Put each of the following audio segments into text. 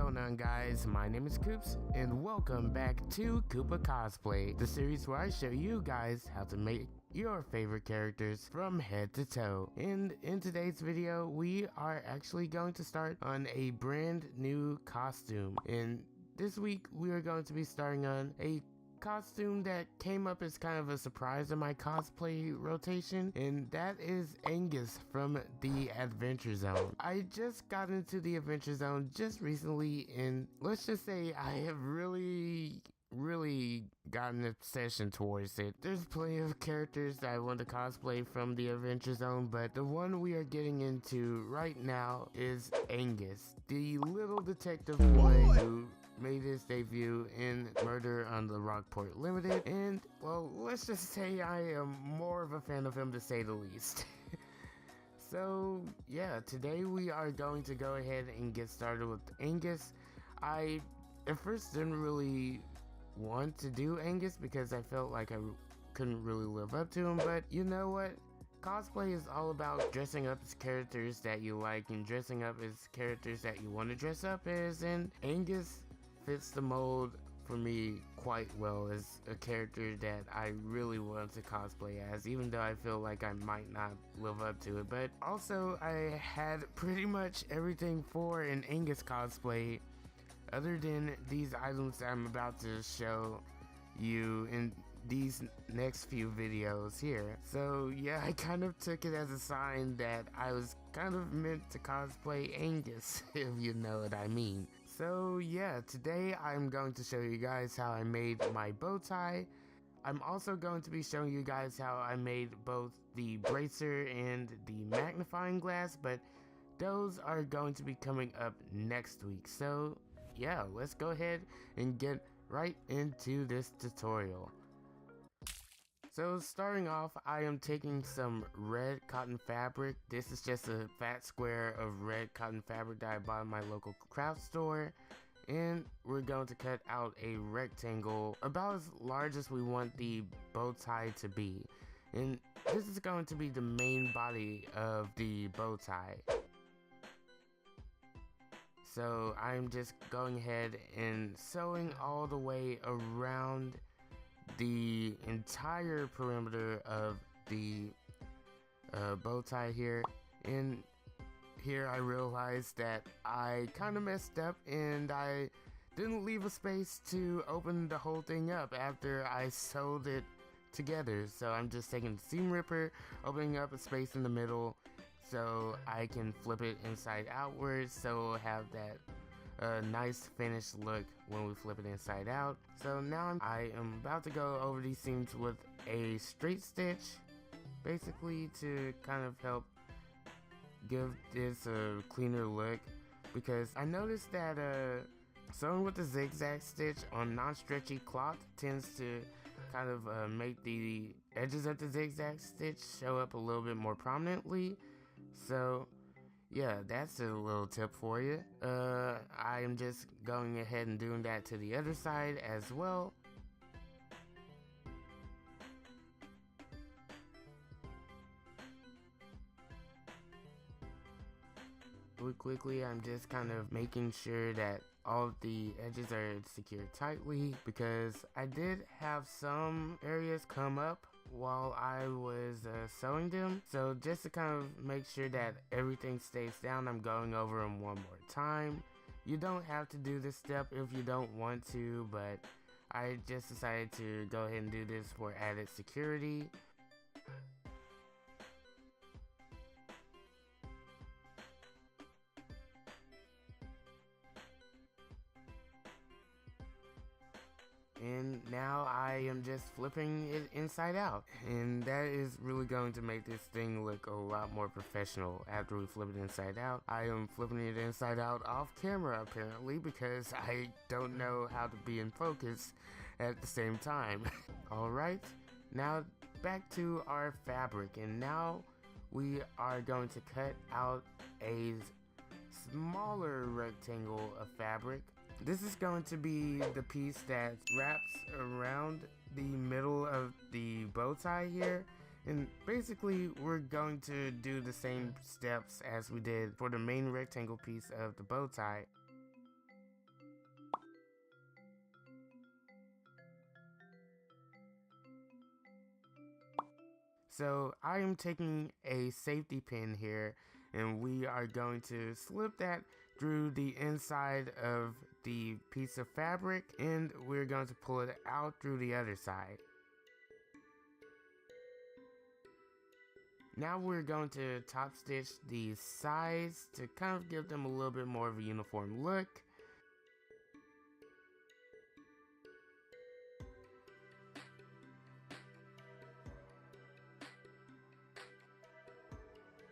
going on, guys? My name is Koops, and welcome back to Koopa Cosplay, the series where I show you guys how to make your favorite characters from head to toe. And in today's video, we are actually going to start on a brand new costume. And this week, we are going to be starting on a costume that came up as kind of a surprise in my cosplay rotation, and that is Angus from the Adventure Zone. I just got into the Adventure Zone just recently, and let's just say I have really got an obsession towards it. There's plenty of characters that I want to cosplay from the Adventure Zone, but the one we are getting into right now is Angus, the little detective boy who made his debut in Murder on the Rockport Limited, and well, let's just say I am more of a fan of him, to say the least. So yeah, today we are going to go ahead and get started with Angus. I at first didn't really want to do Angus because I felt like I couldn't really live up to him, but you know what? Cosplay is all about dressing up as characters that you like and dressing up as characters that you want to dress up as, and Angus fits the mold for me quite well as a character that I really want to cosplay as, even though I feel like I might not live up to it. But also, I had pretty much everything for an Angus cosplay other than these items that I'm about to show you in these next few videos here. So yeah, I kind of took it as a sign that I was kind of meant to cosplay Angus, if you know what I mean. So yeah, today I'm going to show you guys how I made my bow tie. I'm also going to be showing you guys how I made both the bracer and the magnifying glass, but those are going to be coming up next week. So yeah, let's go ahead and get right into this tutorial. So starting off, I am taking some red cotton fabric. This is just a fat square of red cotton fabric that I bought in my local craft store. And we're going to cut out a rectangle about as large as we want the bow tie to be. And this is going to be the main body of the bow tie. So I'm just going ahead and sewing all the way around the entire perimeter of the bow tie here. And here I realized that I kind of messed up and I didn't leave a space to open the whole thing up after I sewed it together. So I'm just taking the seam ripper, opening up a space in the middle so I can flip it inside outwards, so we'll have that nice finished look when we flip it inside out. So now I am about to go over these seams with a straight stitch, basically to kind of help give this a cleaner look, because I noticed that sewing with the zigzag stitch on non-stretchy cloth tends to kind of make the edges of the zigzag stitch show up a little bit more prominently. So yeah, that's a little tip for you. I am just going ahead and doing that to the other side as well. Really quickly, I'm just kind of making sure that all of the edges are secured tightly, because I did have some areas come up while I was sewing them. So just to kind of make sure that everything stays down, I'm going over them one more time. You don't have to do this step if you don't want to, but I just decided to go ahead and do this for added security. And now I am just flipping it inside out, and that is really going to make this thing look a lot more professional. After we flip it inside out, I am flipping it inside out off camera apparently, because I don't know how to be in focus at the same time. Alright, now back to our fabric, and now we are going to cut out a smaller rectangle of fabric. This is going to be the piece that wraps around the middle of the bow tie here, and basically we're going to do the same steps as we did for the main rectangle piece of the bow tie. So I am taking a safety pin here, and we are going to slip that through the inside of the piece of fabric, and we're going to pull it out through the other side. Now we're going to top stitch the sides to kind of give them a little bit more of a uniform look.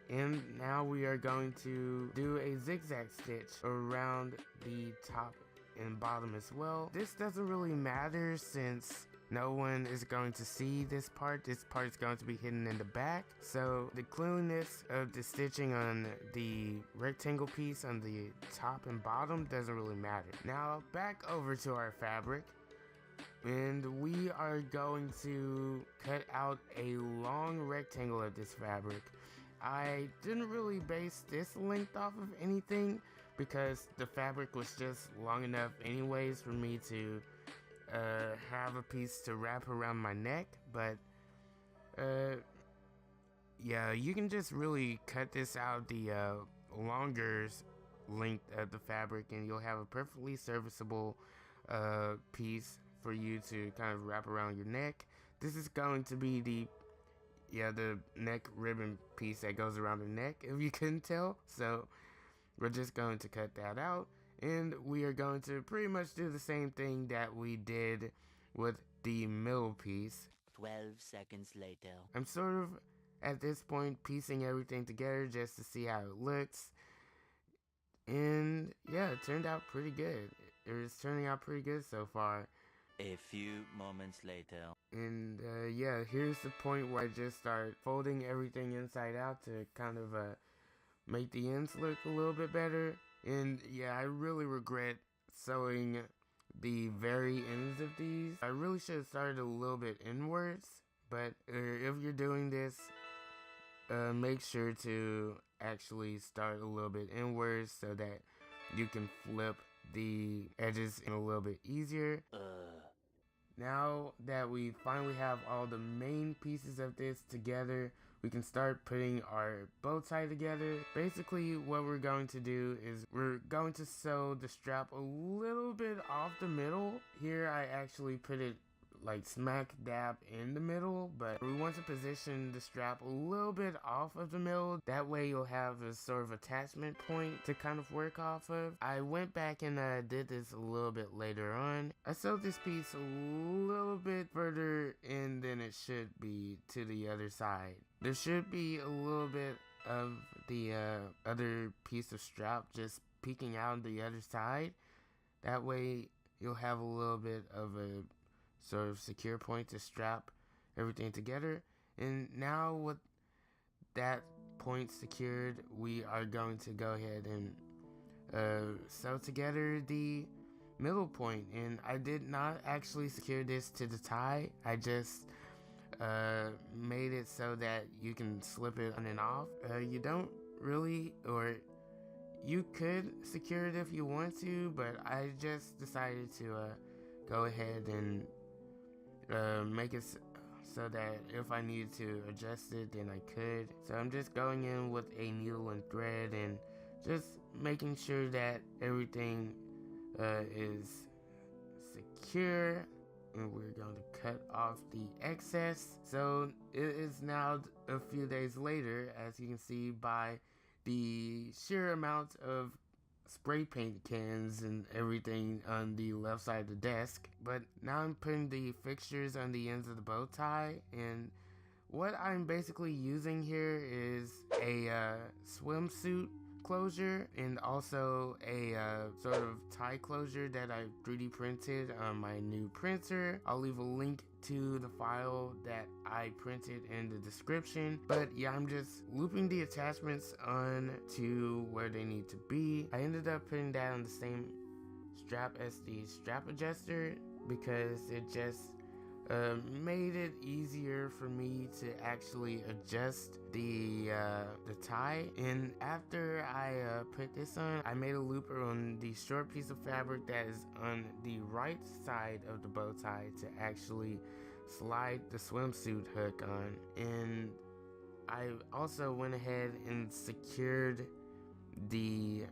And now we are going to do a zigzag stitch around the top and bottom as well. This doesn't really matter since no one is going to see this part. This part is going to be hidden in the back. So the cleanliness of the stitching on the rectangle piece on the top and bottom doesn't really matter. Now back over to our fabric. And we are going to cut out a long rectangle of this fabric. I didn't really base this length off of anything because the fabric was just long enough anyways for me to have a piece to wrap around my neck. But yeah, you can just really cut this out the longer length of the fabric and you'll have a perfectly serviceable piece for you to kind of wrap around your neck. This is going to be the neck ribbon piece that goes around the neck, if you couldn't tell. So we're just going to cut that out, and we are going to pretty much do the same thing that we did with the middle piece. 12 seconds later. I'm sort of at this point piecing everything together just to see how it looks, and yeah, it turned out pretty good. It's turning out pretty good so far. A few moments later. And yeah, here's the point where I just start folding everything inside out to kind of make the ends look a little bit better. And yeah, I really regret sewing the very ends of these. I really should have started a little bit inwards, but if you're doing this, make sure to actually start a little bit inwards so that you can flip the edges in a little bit easier. Now that we finally have all the main pieces of this together, we can start putting our bow tie together. Basically, what we're going to do is we're going to sew the strap a little bit off the middle. Here I actually put it like smack dab in the middle, but we want to position the strap a little bit off of the middle. That way you'll have a sort of attachment point to kind of work off of. I went back and did this a little bit later on. I sewed this piece a little bit further in than it should be to the other side. There should be a little bit of the other piece of strap just peeking out the other side. That way you'll have a little bit of a sort of secure point to strap everything together. And now with that point secured, we are going to go ahead and sew together the middle point. And I did not actually secure this to the tie. I just made it so that you can slip it on and off. You don't really, or you could secure it if you want to, but I just decided to go ahead and make it so that if I needed to adjust it, then I could. So I'm just going in with a needle and thread and just making sure that everything is secure. And we're going to cut off the excess. So it is now a few days later, as you can see by the sheer amount of spray paint cans and everything on the left side of the desk. But now I'm putting the fixtures on the ends of the bow tie, and what I'm basically using here is a swimsuit closure and also a sort of tie closure that I 3D printed on my new printer. I'll leave a link to the file that I printed in the description. But yeah, I'm just looping the attachments on to where they need to be. I ended up putting that on the same strap as the strap adjuster because it just made it easier for me to actually adjust the tie. And after I put this on, I made a looper on the short piece of fabric that is on the right side of the bow tie to actually slide the swimsuit hook on. And I also went ahead and secured the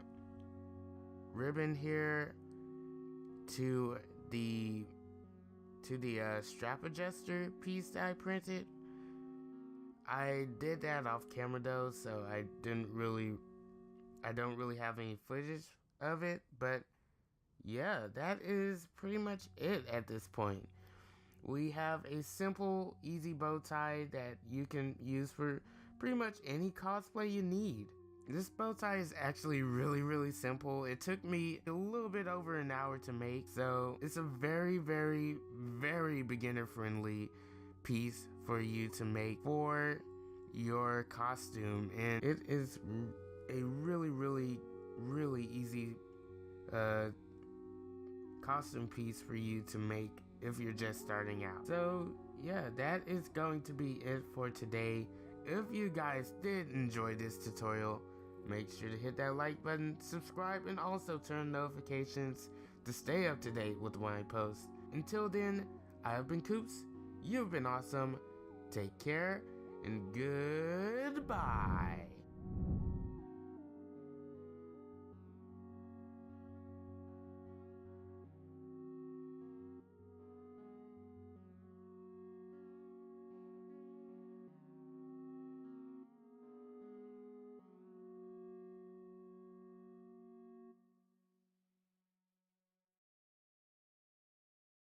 ribbon here to the strap adjuster piece that I printed. I did that off camera though, so I don't really have any footage of it, but yeah, that is pretty much it at this point. We have a simple, easy bow tie that you can use for pretty much any cosplay you need. This bow tie is actually really simple. It took me a little bit over an hour to make, so it's a very beginner friendly piece for you to make for your costume, and it is a really easy costume piece for you to make if you're just starting out. So yeah, that is going to be it for today. If you guys did enjoy this tutorial, make sure to hit that like button, subscribe, and also turn notifications to stay up to date with when I post. Until then, I have been Koops, you've been awesome, take care, and goodbye.